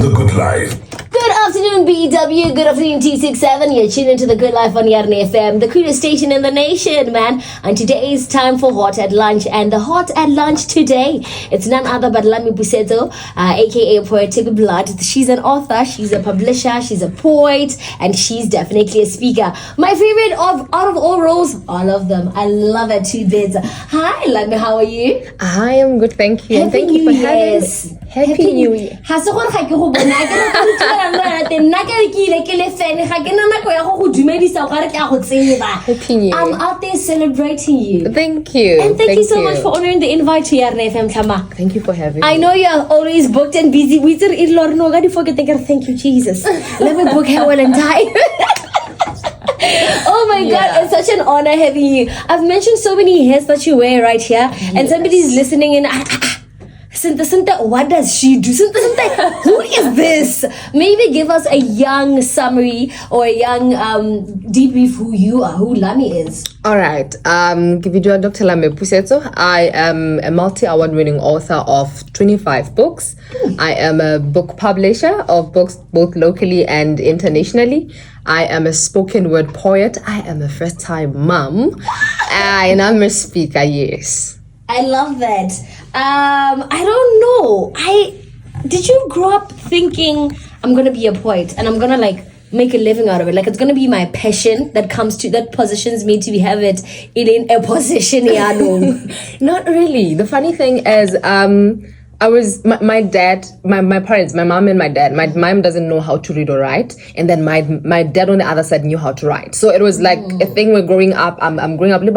The Good Life. Good afternoon, BW. Good afternoon, T67. You're tuning into The Good Life on Yarn FM, the coolest station in the nation, man. And today is time for Hot at Lunch. And the Hot at Lunch today, it's none other but Pusetso, aka Poetic Blood. She's an author, she's a publisher, she's a poet, and she's definitely a speaker. My favorite out of all roles, all of them. I love her to bits. Hi, Lami, how are you? I am good, thank you. And thank you for having me. Happy New Year. Happy New Year. I'm out there celebrating you. Thank you. And thank you so much for honoring the invite to Yarn FM, Kama. Thank you for having me. I know you're always booked and busy. Thank you, Jesus. Let me book her well and die. Oh my God, it's such an honor having you. I've mentioned so many hairs that you wear right here, and somebody's listening in. Sinta, what does she do? Sinta, who is this? Maybe give us a young summary or a young debrief who you are, who Lami is. All right. Dr. Lami Pusetso. I am a multi-award winning author of 25 books. I am a book publisher of books both locally and internationally. I am a spoken word poet. I am a first-time mom. And I'm a speaker, yes. I love that. I don't know. Did you grow up thinking I'm gonna be a poet and I'm gonna make a living out of it? Like it's gonna be my passion that positions me to have it in a position. Not really. The funny thing is, my dad, my parents, my mom and my dad. My mom doesn't know how to read or write, and then my dad on the other side knew how to write. So it was like a thing. We're growing up. I'm growing up, those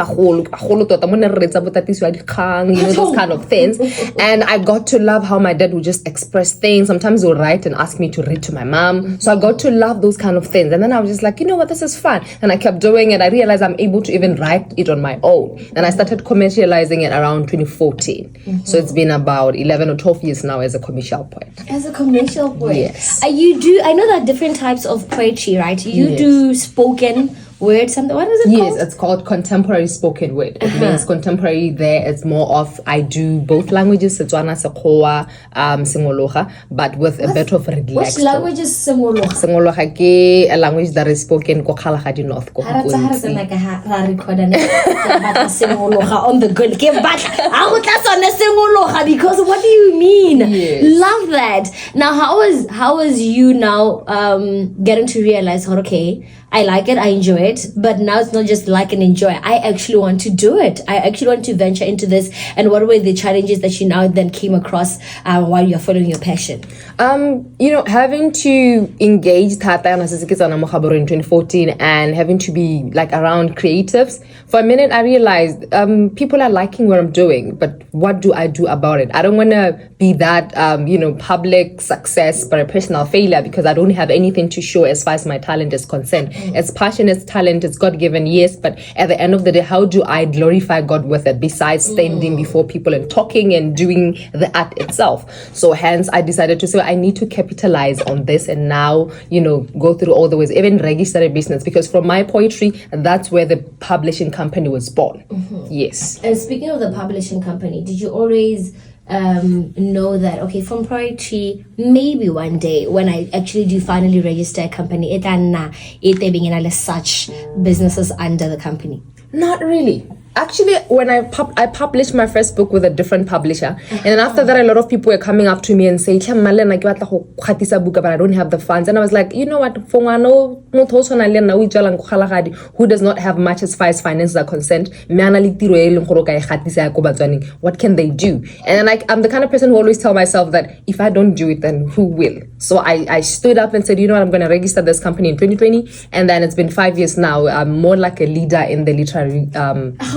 kind of things. And I got to love how my dad would just express things. Sometimes he'll write and ask me to read to my mom. So I got to love those kind of things. And then I was just like, you know what, this is fun. And I kept doing it. I realized I'm able to even write it on my own. And I started commercializing it around 2014. So it's been about 11 or 12 years now as a commercial poet. As a commercial poet? Yes. I know there are different types of poetry, right? You do spoken word, something. What is it called? Yes, it's called contemporary spoken word. It means contemporary there. It's more of, I do both languages, Setswana, Sekgowa, Sengologa, but with a bit of relaxed. Which language is Sengologa? Sengologa ke a language that is spoken ko Kalahari North. On the good. Because what do you mean? Yes. Love that. Now, how was you now getting to realize, okay, I like it, I enjoy it, but now it's not just like and enjoy. I actually want to do it. I actually want to venture into this. And what were the challenges that you now then came across while you're following your passion? Having to engage Tata in 2014 and having to be around creatives. For a minute, I realized people are liking what I'm doing, but what do I do about it? I don't want to be that, public success, but a personal failure because I don't have anything to show as far as my talent is concerned. It's passion, it's talent, it's God-given, yes, but at the end of the day, how do I glorify God with it besides standing before people and talking and doing the art itself? So hence, I decided to say, I need to capitalize on this and now, go through all the ways, even register a business, because from my poetry, that's where the publishing company was born. Yes. And speaking of the publishing company, did you always know that, okay, from poetry, maybe one day when I actually do finally register a company, it such businesses under the company? Not really. Actually, when I published my first book with a different publisher, and then after that, a lot of people were coming up to me and saying, but I don't have the funds. And I was like, you know what, who does not have much as far as finances are concerned, what can they do? And then I'm the kind of person who always tell myself that if I don't do it, then who will? So I stood up and said, you know what, I'm going to register this company in 2020. And then it's been 5 years now. I'm more like a leader in the literary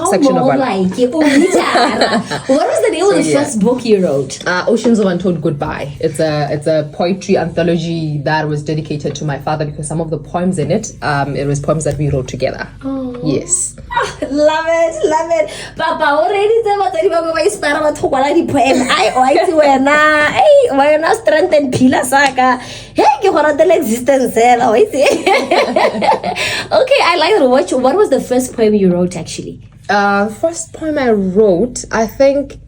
section of our life. What was the name of the first book you wrote? Oceans of Untold Goodbye. It's a poetry anthology that was dedicated to my father because some of the poems in it, it was poems that we wrote together. Oh. Yes. Love it. Papa, already strength and pila saka. Hey, existence. Okay, I like it. What was the first poem you wrote actually? First poem I wrote, I think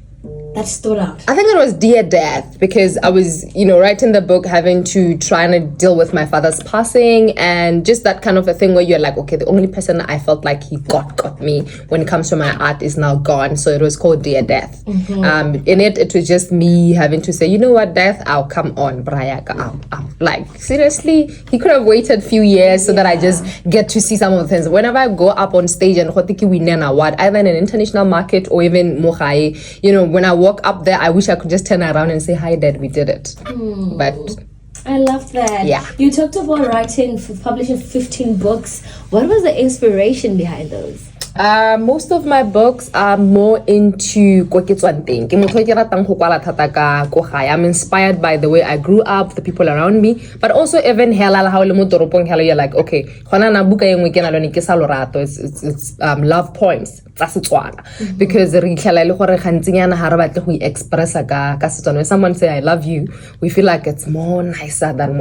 that stood out? I think it was Dear Death, because I was, writing the book, having to try and deal with my father's passing, and just that kind of a thing where you're like, okay, the only person I felt like he got me when it comes to my art is now gone. So it was called Dear Death. In it was just me having to say, you know what, Death, I'll come on, Brayaka, I'll. Like, seriously, he could have waited a few years so that I just get to see some of the things. Whenever I go up on stage and we win an award, either in an international market or even Mohai, when I walk up there, I wish I could just turn around and say, hi, Dad, we did it. But I love that. Yeah. You talked about publishing 15 books. What was the inspiration behind those? Most of my books are more into I'm inspired by the way I grew up, the people around me, but also even you're like, okay, it's love poems. Because when someone say I love you, we feel like it's more nicer than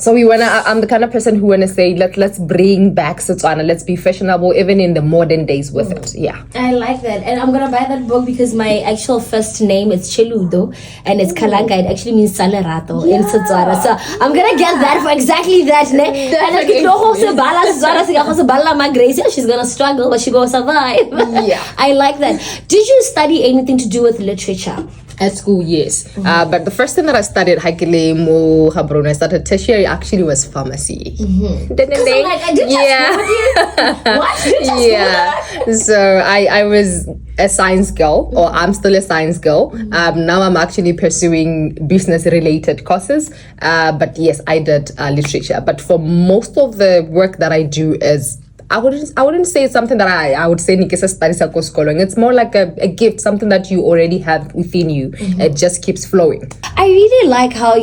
so I'm the kind of person who wanna say let's bring back Setswana, let's be fashionable even in the modern days with it. Yeah, I like that, and I'm gonna buy that book because my actual first name is Cheludo and it's Kalanga. It actually means Salerato in Setswana, so I'm gonna get that for exactly that. She's gonna struggle, but she gonna survive. Yeah, I like that. Did you study anything to do with literature? At school, yes. But the first thing that I studied, I started tertiary, actually was pharmacy. I'm like, I did what? Yeah. So I was a science girl, or I'm still a science girl. Now I'm actually pursuing business-related courses. But yes, I did literature. But for most of the work that I do is I wouldn't say it's something that I would say Nikisa studies at schooling. It's more like a gift, something that you already have within you. It just keeps flowing. I really like how,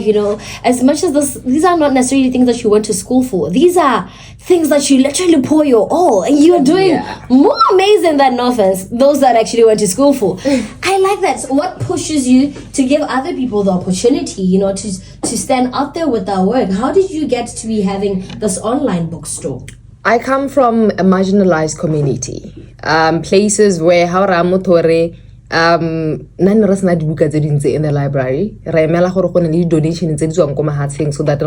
as much as these are not necessarily things that you went to school for. These are things that you literally pour your all, and you're doing more amazing than, no offense, those that actually went to school for. I like that. So what pushes you to give other people the opportunity, to stand out there with their work? How did you get to be having this online bookstore? I come from a marginalized community, places where in the library donation so that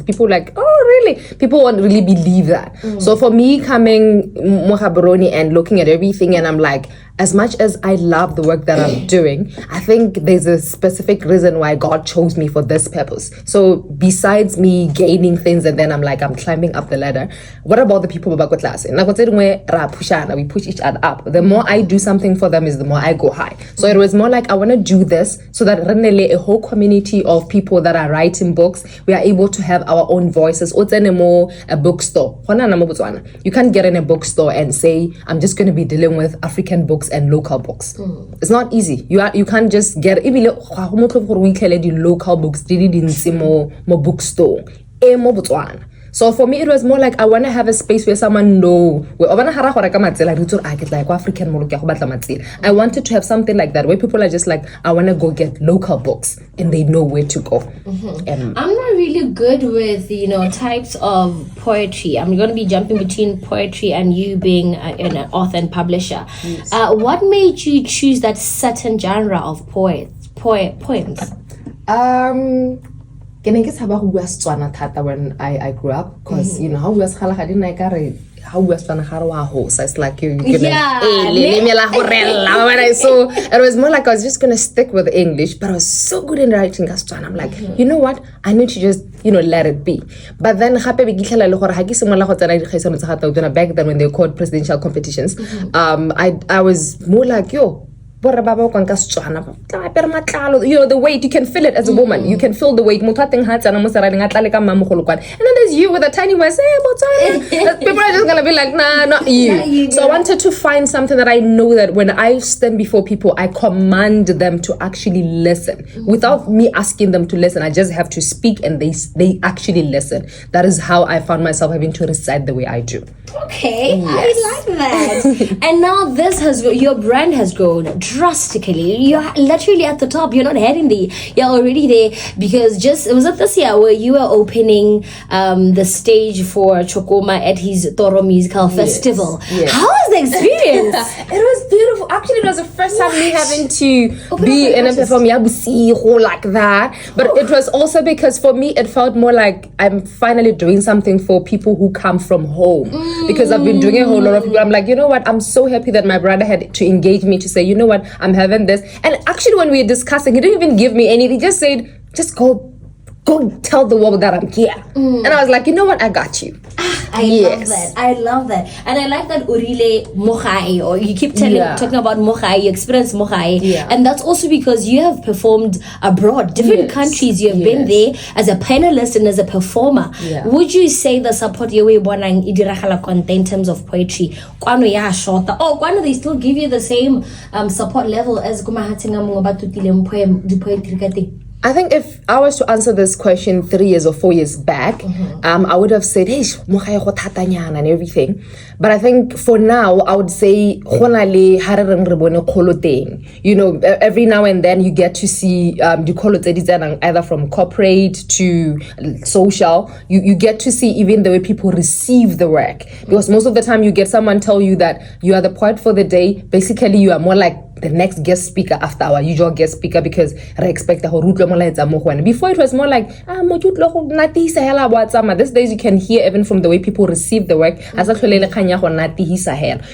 people like, oh really, people won't really believe that. So for me, coming Mohabaroni and looking at everything, and I'm like, as much as I love the work that I'm doing, I think there's a specific reason why God chose me for this purpose. So besides me gaining things and then I'm like, I'm climbing up the ladder, what about the people who class? We push each other up. The more I do something for them is the more I go high. So it was more like, I want to do this so that a whole community of people that are writing books, we are able to have our own voices. A bookstore. You can't get in a bookstore and say, I'm just going to be dealing with African books and local books. It's not easy. You can't just get local books bookstore. So for me, it was more like I want to have a space where someone know. I wanted to have something like that where people are just like, I want to go get local books and they know where to go. I'm not really good with types of poetry. I'm going to be jumping between poetry and you being an author and publisher. Yes. What made you choose that certain genre of poems? When I grew up, because how was how was it's like you're gonna so it was more like I was just gonna stick with English, but I was so good in writing Gaston. I'm like, you know what, I need to just let it be. But then back then when they called presidential competitions, I was more like, the weight, you can feel it as a woman. You can feel the weight. And then there's you with a tiny voice. People are just gonna be like, nah, not you. So I wanted to find something that I know that when I stand before people, I command them to actually listen. Without me asking them to listen, I just have to speak and they actually listen. That is how I found myself having to recite the way I do. Okay, Yes. I like that. And now your brand has grown drastically. You're literally at the top. You're not heading there. You're already there because was it this year where you were opening the stage for Chokoma at his Toro Musical Festival? Yes. How was the experience? It was beautiful. Actually, it was the first time me having to Open be up in a an perform like that. But it was also because for me, it felt more like I'm finally doing something for people who come from home. Because I've been doing a whole lot of people. I'm like, you know what? I'm so happy that my brother had to engage me to say, you know what? I'm having this. And actually, when we were discussing, he didn't even give me anything. He just said, just go tell the world that I'm here. And I was like, you know what? I got you. I love that. And I like that Urile Mochai, or you keep talking about Mochai, you experience Mochai. Yeah. And that's also because you have performed abroad, different countries. You have been there as a panelist and as a performer. Yeah. Would you say the support you were bonang idiragala konte in terms of poetry? Kwano ya shorter. Kwano they still give you the same support level as kumahatinga mga batutile poem di poetry kati? I think if I was to answer this question 3 years or 4 years back, I would have said, hey, and everything. But I think for now, I would say, you know, every now and then you get to see the either from corporate to social. You get to see even the way people receive the work. Because most of the time you get someone tell you that you are the poet for the day. Basically, you are more like the next guest speaker after our usual guest speaker because I expect before it was more like these days you can hear even from the way people receive the work.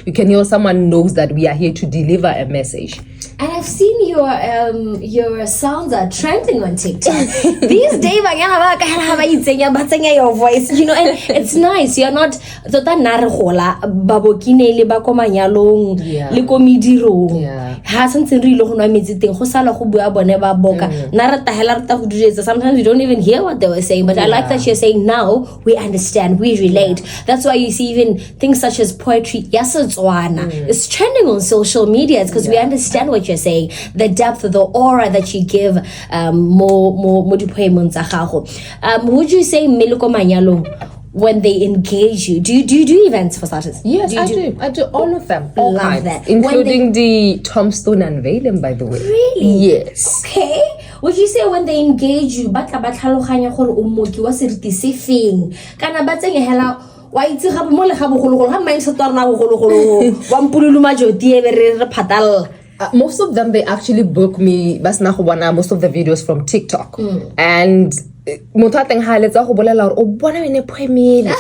You can hear someone knows that we are here to deliver a message. And I've seen your sounds are trending on TikTok. These days, your voice, you know, and it's nice. You're not sometimes we don't even hear what they were saying, but I like that you're saying now we understand, we relate. That's why you see even things such as poetry, it's trending on social media. It's because we understand what you're saying, the depth, the aura that you give more. Would you say Meluko Manyalo, when they engage you, do you do events for starters? Yes, I do all of them. All Love kinds, that. including the tombstone unveiling, by the way. Really? Yes. Okay. Would you say when they engage you, batla ba tlhaloganya gore o moki wa seriti se feng kana ba tsenge hela wa itse gape mo le ga bogologolo ga mindset wa rena bogologolo wa mpululu majoti e be re phatalla? Most of them, they actually book me most of the videos from TikTok. And motho a teng ha letsa go bolela gore o bona ene poemele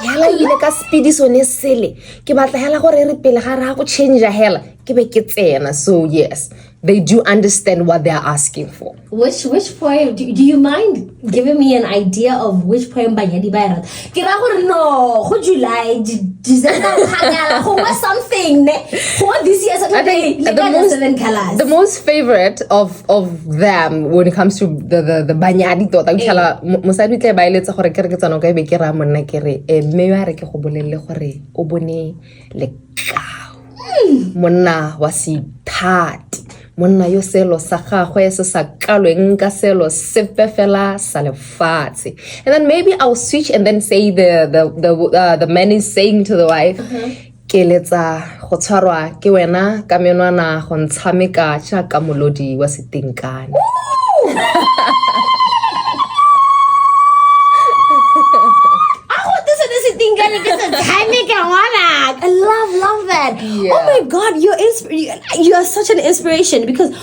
hela ile ka speed so ne sele ke batla hela gore re pele ga ra go change hela ke be ke tsena. So yes, they do understand what they are asking for. Which poem do you mind giving me an idea of which poem by Yadi Bayrat? Ke ra gore no go July December khanyala go something ne go this year Saturday the most favorite of them when it comes to the banyadi tota tlhala mosadi tle ba iletsa gore ke re ke tsana ka be ke ra monna ke re mme ya re ke go bolelle gore o bone le monna wa sithati monna yo selo sa gagwe se sa kalweng ka selo sepe fela sa lefatshe. And then maybe I'll switch and then say the man is saying to the wife, ke letsa go tshwarwa ke wena ka menwana go ntshameka tša ka molodi wa setinkane. I love that. Yeah. Oh my God, you are such an inspiration because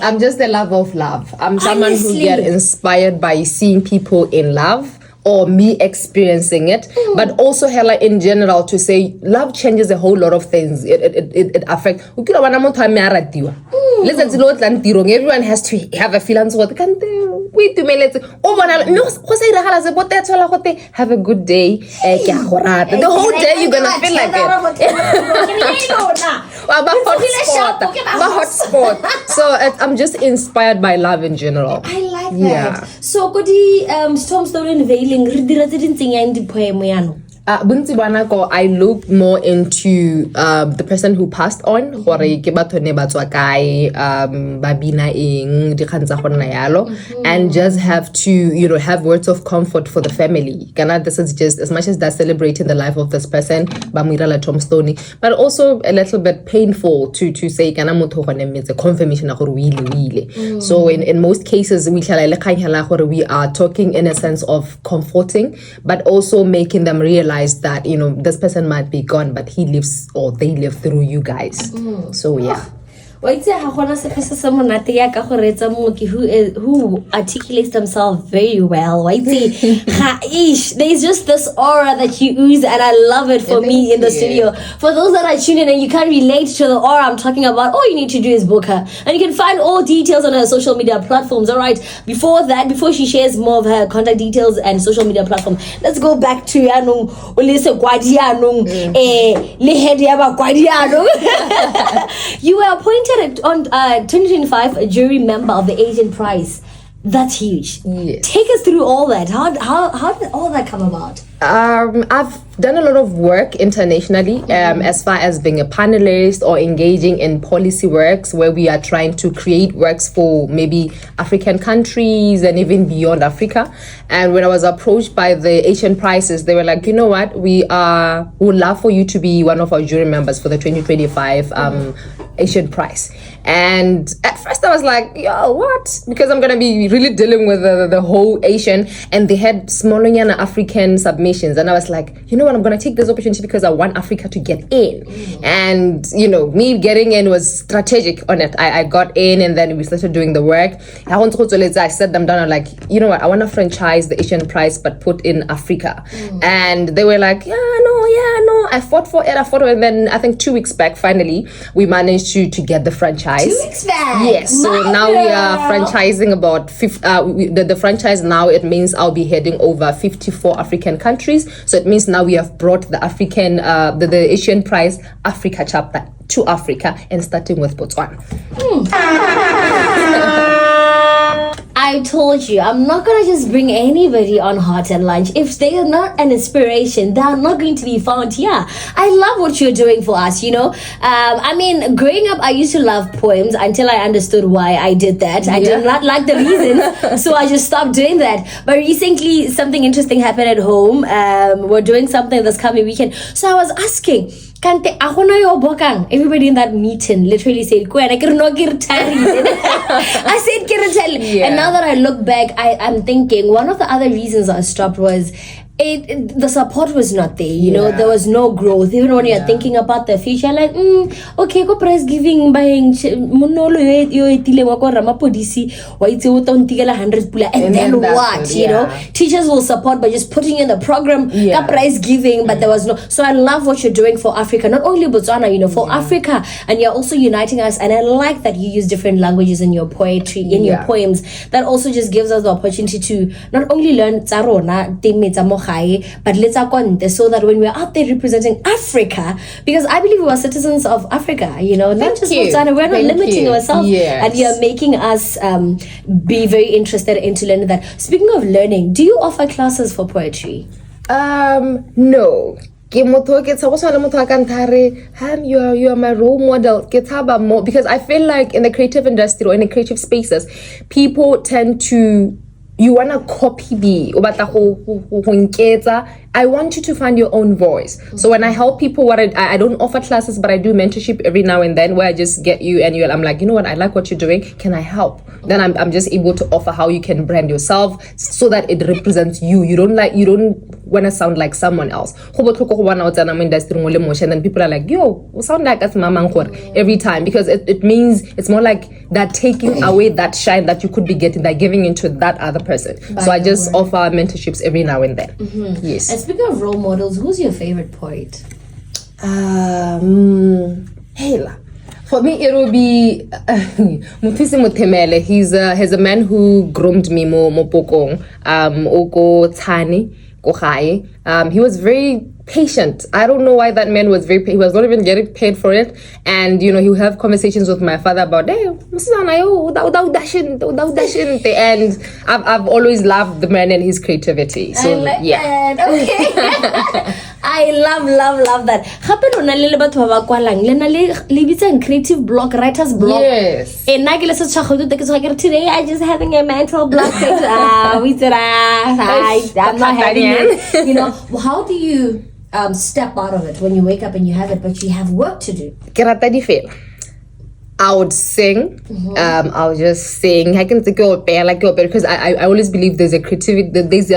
I'm just a lover of love. I'm someone who get inspired by seeing people in love or me experiencing it, but also hella in general to say love changes a whole lot of things. It affects. Everyone has to have a feeling have a good day. The whole day you're gonna feel like it. So I'm just inspired by love in general. I like that. So kodi Stormstone unveiling re dira tse dintseng yang di poem yano. bontsi ba nako I look more into the person who passed on gore ke batho ne ba tswa kae ba bina eng dikgang tsa go nna yalo and just have to have words of comfort for the family kana this is just as much as they're celebrating the life of this person ba mo irela tombstone but also a little bit painful to say kana motho go ne metse confirmation ya gore o ile so in most cases we tlhala le kgang la gore we are talking in a sense of comforting but also making them realize that this person might be gone but he lives or they live through you guys so yeah. Wait, ha gona se se se monate ya ka go retsa mooki who articulates themselves very well. Wait, there's just this aura that you ooze, and I love it for me in the studio. For those that are tuning in and you can't relate to the aura I'm talking about, all you need to do is book her, and you can find all details on her social media platforms. All right. Before she shares more of her contact details and social media platform, let's go back to Yanung Ulise Guadianung Lehediaba Guadianung. You were appointed on 2025 a jury member of the Asian Prize. That's huge. Yes. Take us through all that. How did all that come about? I've done a lot of work internationally as far as being a panelist or engaging in policy works where we are trying to create works for maybe African countries and even beyond Africa. And when I was approached by the Asian Prizes, they were like, you know what, we would love for you to be one of our jury members for the 2025 Asian Prize. And at first I was like, yo, what? Because I'm going to be really dealing with the whole Asian, and they had smaller African submissions. And I was like, you know what, I'm going to take this opportunity because I want Africa to get in. And, me getting in was strategic on it. I got in and then we started doing the work. I set them down. I'm like, you know what, I want to franchise the Asian Prize, but put in Africa. And they were like, yeah, no. I fought for it. And then I think 2 weeks back, finally, we managed to get the franchise. 2 weeks back. Yes. So now we are franchising about the franchise now, it means I'll be heading over 54 African countries. So it means now we have brought the African, the Asian Prize Africa chapter to Africa and starting with Botswana. I told you, I'm not going to just bring anybody on Hot at Lunch. If they are not an inspiration, they are not going to be found here. I love what you're doing for us, I mean, growing up, I used to love poems until I understood why I did that. I did not like the reasons, so I just stopped doing that. But recently, something interesting happened at home. We're doing something this coming weekend. So I was asking, everybody in that meeting literally said, I said, and now that I look back, I'm thinking one of the other reasons I stopped was the support was not there, there was no growth. Even when you're thinking about the future, like, okay, go prize giving, buying, and then what, teachers will support by just putting in the program, prize giving, but there was no. So I love what you're doing for Africa, not only Botswana, for Africa, and you're also uniting us. And I like that you use different languages in your poetry, in your poems. That also just gives us the opportunity to not only learn Tsarona, but let's so that when we're out there representing Africa, because I believe we are citizens of Africa, not just Botswana, we're not limiting ourselves, and you're making us be very interested into learning that. Speaking of learning, do you offer classes for poetry? No. You are my role model because I feel like in the creative industry or in the creative spaces, people tend to you want to copy me. I want you to find your own voice. So when I help people, what I don't offer classes, but I do mentorship every now and then where I just get you and I'm like, you know what, I like what you're doing. Can I help? Then I'm just able to offer how you can brand yourself so that it represents you. You don't want to sound like someone else. And then people are like, yo, we sound like us mamangkor every time, because it means it's more like that taking away that shine that you could be getting, that giving into that other person. So I just offer mentorships every now and then. Yes. And speaking of role models, who's your favorite poet? For me, it will be Mutisi Mutemele. He's a man who groomed me more pokong. Oko Tani Kohaye. He was very patient. I don't know why that man was he was not even getting paid for it. And he would have conversations with my father about, and I've always loved the man and his creativity. So I like that. Okay. I love that. Happen lona le batho ba kwalang le na le bitsa creative block, writer's block. Yes. And na ke le se tshagotse ke tshwaka today I just having a mental block. We said I'm not having it. You know, how do you step out of it when you wake up and you have it, but you have work to do? Ke rata di fela. I would sing. I'll just sing. I can go because I always believe there's a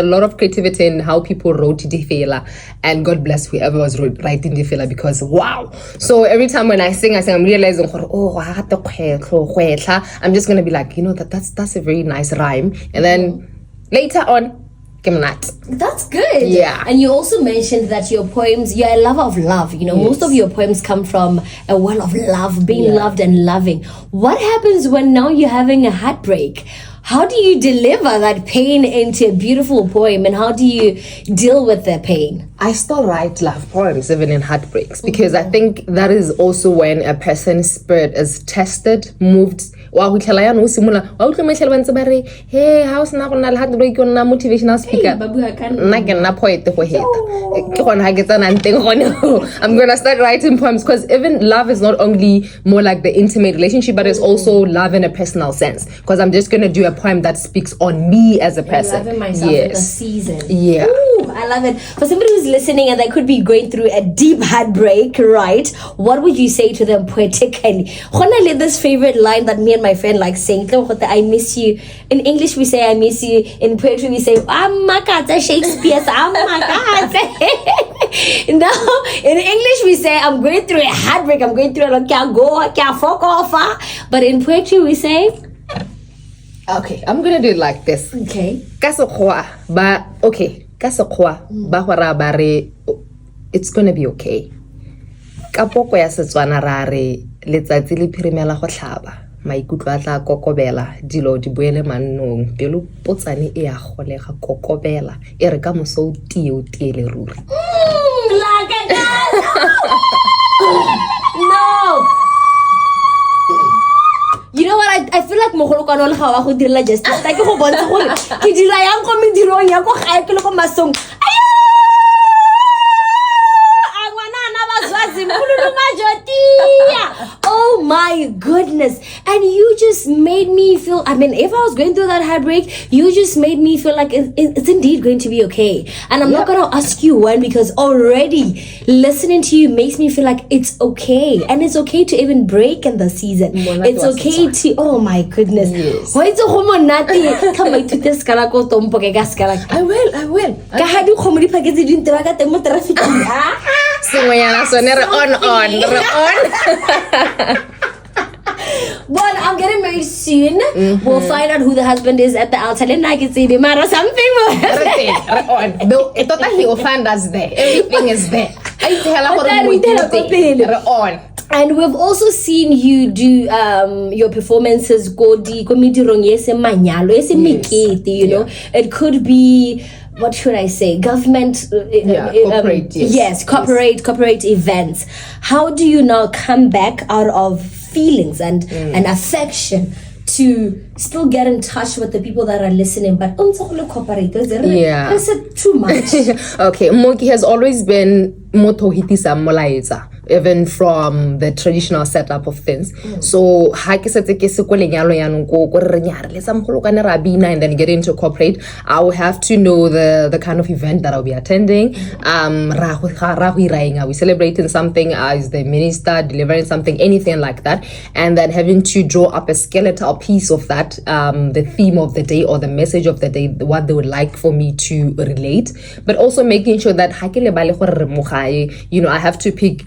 lot of creativity in how people wrote Difela, and God bless whoever was writing Difela, because wow. So every time when I sing, I'm realizing, oh, I'm just gonna be like, you know, that's a very nice rhyme, and then later on, that's good. Yeah. And you also mentioned that your poems, you're a lover of love. You know, most of your poems come from a well of love, being loved and loving. What happens when now you're having a heartbreak? How do you deliver that pain into a beautiful poem, and how do you deal with the pain? I still write love poems even in heartbreaks, because I think that is also when a person's spirit is tested, moved. Hey, how's not gonna heartbreak on motivational speaker? I'm gonna start writing poems, because even love is not only more like the intimate relationship, but it's also love in a personal sense. Because I'm just gonna do a poem that speaks on me as a person. Loving myself in the season. Yeah. Ooh, I love it. For somebody who's listening and that could be going through a deep heartbreak, right? What would you say to them poetically? This favorite line that me and my friend like saying, I miss you. In English we say I miss you. In poetry we say, Shakespeare. Now in English we say, I'm going through a heartbreak, I'm going through a can't fuck off. But in poetry we say, okay, I'm gonna do it like this. Okay. It's gonna be okay. Kapoko ya Setswana ra re letsatsi le phirimela go tlhaba. Maikutlo a tla kokobela dilo di boele mannong pelo potsane e ya golega kokobela e re ka moso o tiele ruri. No. You know what? I feel like mogolokwana le ga wa go direla justice. Like go bontsha gore ke dira yang go medirong ya go gae ke le go masong. Oh my goodness. And you just made me feel, I mean, if I was going through that heartbreak, you just made me feel like it's indeed going to be okay. And I'm not going to ask you when, because already listening to you makes me feel like it's okay. And it's okay to even break in the season. It's okay to, oh my goodness. Yes. I will. Well, I'm getting married soon. We'll find out who the husband is at the altar. And I can say, or something. He will find us there. Everything is there. And we've also seen you do your performances go di komidirong yese manyalo yese mikete, you know. It could be, what should I say, government corporate, corporate events. How do you now come back out of feelings and affection to still get in touch with the people that are listening, but is it too much? Okay, Moki has always been motohitisa molaetsa, even from the traditional setup of things. So and then get into corporate, I will have to know the kind of event that I'll be attending. Are we celebrating something? Is the minister delivering something? Anything like that. And then having to draw up a skeletal piece of that, the theme of the day or the message of the day, what they would like for me to relate. But also making sure that you know, I have to pick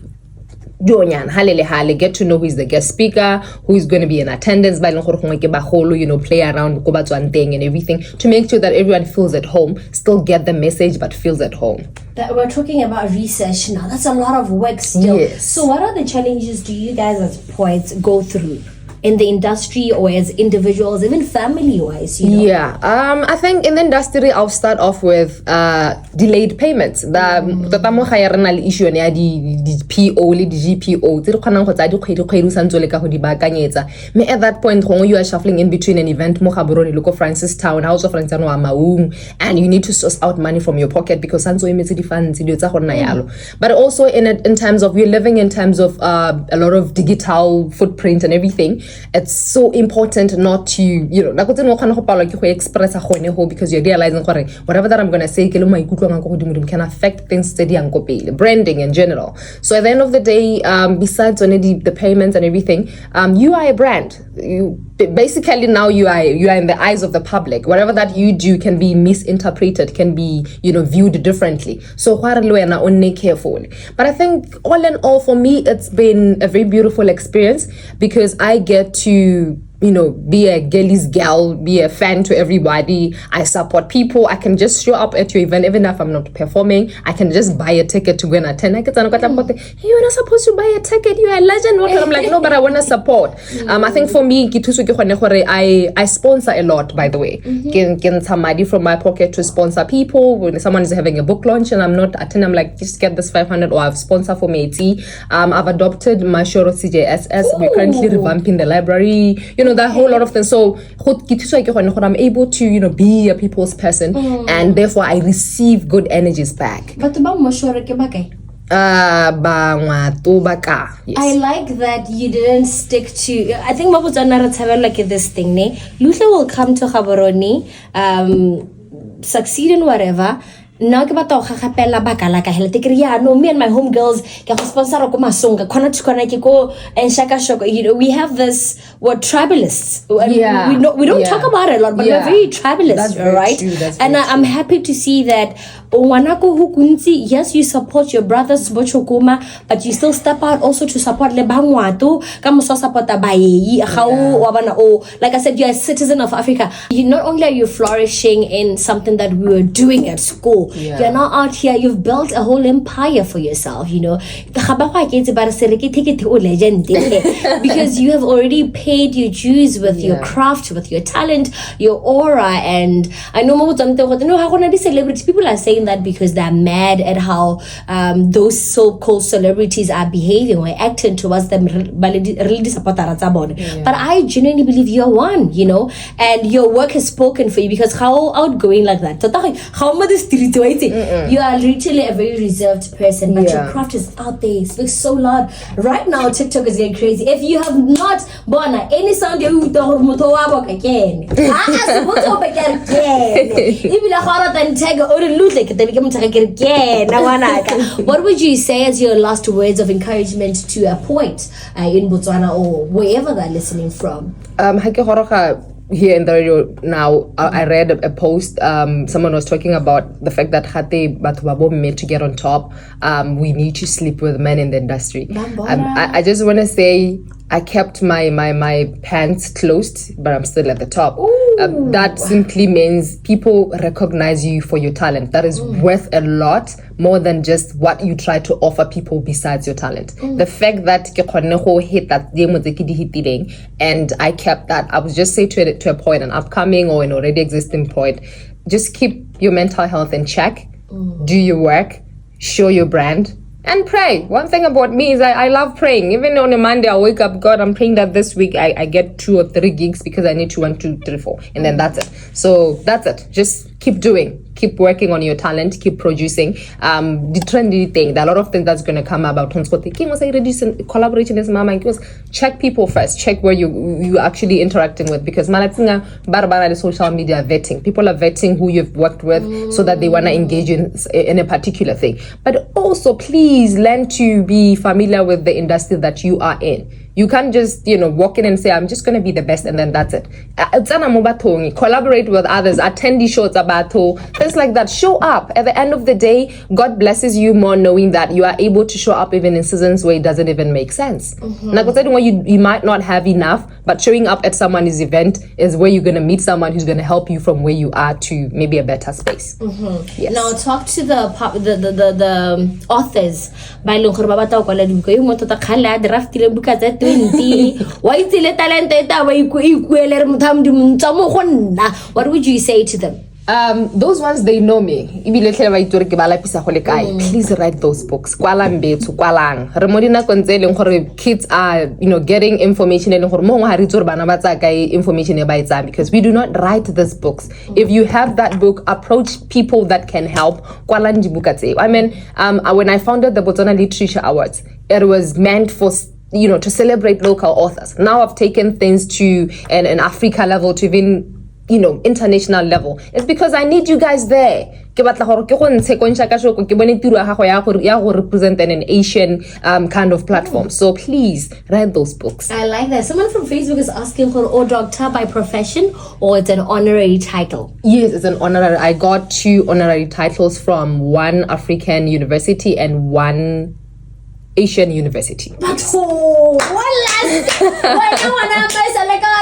get to know who is the guest speaker, who is going to be in attendance, you know, play around and everything to make sure that everyone feels at home, still get the message but feels at home. That we're talking about research now. That's a lot of work still. Yes. So what are the challenges do you guys as poets go through in the industry or as individuals, even family-wise, you know? Yeah, I think in the industry, I'll start off with delayed payments. The issue on the PO, the GPO. At that point, when you are shuffling in between an event, local Francis Town, House of Francis Maung, and you need to source out money from your pocket because but also in terms of we're living in terms of a lot of digital footprint and everything. It's so important not to express because you're realizing whatever that I'm gonna say can affect things branding in general. So at the end of the day, besides the payments and everything, you are a brand. You basically now you are in the eyes of the public. Whatever that you do can be misinterpreted, can be viewed differently. So only careful. But I think all in all, for me, it's been a very beautiful experience because I get to be a girl's gal, be a fan to everybody. I support people. I can just show up at your event, even if I'm not performing. I can just buy a ticket to go and attend. Hey, you're not supposed to buy a ticket. You're a legend. I'm like, no, but I want to support. I think for me, I sponsor a lot, by the way. Get some money from my pocket to sponsor people. When someone is having a book launch and I'm not attending, I'm like, just get this 500 or I've sponsored for me. I've adopted my Shoro CJSS. We're currently revamping the library. That whole lot of things. So I'm able to be a people's person and therefore I receive good energies back. But Yes. I like that you didn't stick to. I think like this thing. Luhle will come to Gaborone, succeed in whatever. Now ke batla go gagapela baka la ka hele te kry no me and my homegirls ke go sponsor ko masonga khona tshikona ke ko enshaka shoko we have this what tribalists we don't talk about it a lot but we're very tribalist. That's very right true. That's and I'm happy to see that wanako hukunzi yes you support your brothers bochokoma but you still step out also to support le bangwato ka mo support abayi gao wa bana like I said you're a citizen of Africa. Not only are you flourishing in something that we were doing at school, you're now out here, you've built a whole empire for yourself, because you have already paid your dues with your craft, with your talent, your aura. And I know these celebrities, people are saying that because they're mad at how those so-called celebrities are behaving or acting towards them. But I genuinely believe you're one, and your work has spoken for you because how outgoing like that. You are literally a very reserved person, but your craft is out there. It speaks so loud. Right now, TikTok is getting crazy. If you have not born any sound, you again. What would you say as your last words of encouragement to a point in Botswana or wherever they're listening from? Here in the radio now, I read a post. Someone was talking about the fact that Hate Batubabo made to get on top. We need to sleep with men in the industry. I just want to say I kept my pants closed, but I'm still at the top. That simply means people recognize you for your talent. That is worth a lot more than just what you try to offer people besides your talent. The fact that hit that and I kept that. I would just say to a point, an upcoming or an already existing point, just keep your mental health in check. Do your work, show your brand, and pray. One thing about me is I love praying. Even on a Monday, I wake up, God, I'm praying that this week I get 2 or 3 gigs because I need to 1, 2, 3, 4. And then that's it. So that's it. Just keep doing. Keep working on your talent. Keep producing. The trendy thing, there are a lot of things that's going to come about. Collaboration is mama. Check people first. Check where you actually interacting with, because malatinga barabara the social media vetting. People are vetting who you've worked with so that they want to engage in a particular thing. But also, please learn to be familiar with the industry that you are in. You can't just, walk in and say, I'm just going to be the best, and then that's it. Collaborate with others, attend these shows, things like that. Show up. At the end of the day, God blesses you more knowing that you are able to show up even in seasons where it doesn't even make sense. You might not have enough, but showing up at someone's event is where you're going to meet someone who's going to help you from where you are to maybe a better space. Yes. Now, talk to the authors. 20. Why is the talent that way? What would you say to them? Those ones, they know me. Please write those books. Kids are, getting information because we do not write these books. If you have that book, approach people that can help. I mean, when I founded the Botswana Literature Awards, it was meant for to celebrate local authors. Now I've taken things to an Africa level, to even international level. It's because I need you guys there. Represent an Asian kind of platform. So please read those books. I like that. Someone from Facebook is asking for doctor by profession, or it's an honorary title? Yes, it's an honorary. I got 2 honorary titles from one African university and one Asian university. But one last thing.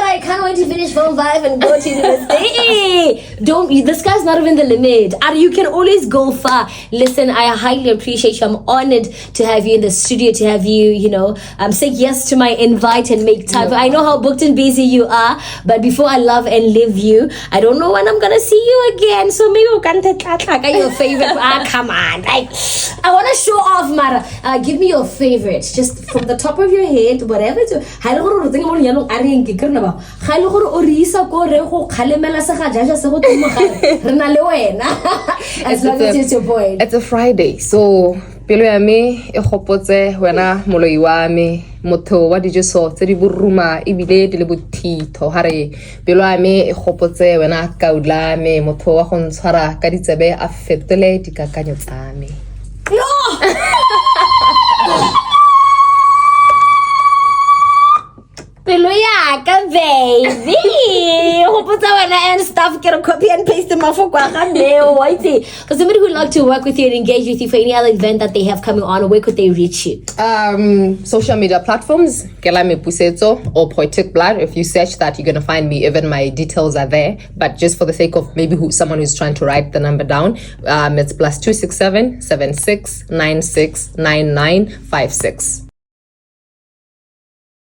I can't wait to finish Form 5 and go to university. The sky's not even the limit. You can always go far. Listen, I highly appreciate you. I'm honored to have you in the studio, to have you, say yes to my invite and make time. I know how booked and busy you are, but before I love and live you, I don't know when I'm gonna see you again. So maybe you can take your favorite. Come on. I want to show off, Mara. Give me your favorite, just from the top of your head, whatever. As long as it's your point. It's a Friday, so pelo ya me e gopotse wena moloi wa me motho wa dijo so tse di buruma ebile di le bothitho hare pelo ya me e gopotse wena kaudla me motho wa go ntshwara ka ditsebe a fetole dikakanyo tsa me. Pelo yaka, baby. And stuff, get a copy and paste them off. For somebody who'd like to work with you and engage with you for any other event that they have coming on, where could they reach you? Social media platforms, Pusetso or Poetic Blood. If you search that, you're going to find me. Even my details are there. But just for the sake of maybe someone who's trying to write the number down, it's +267 76 96 99 56.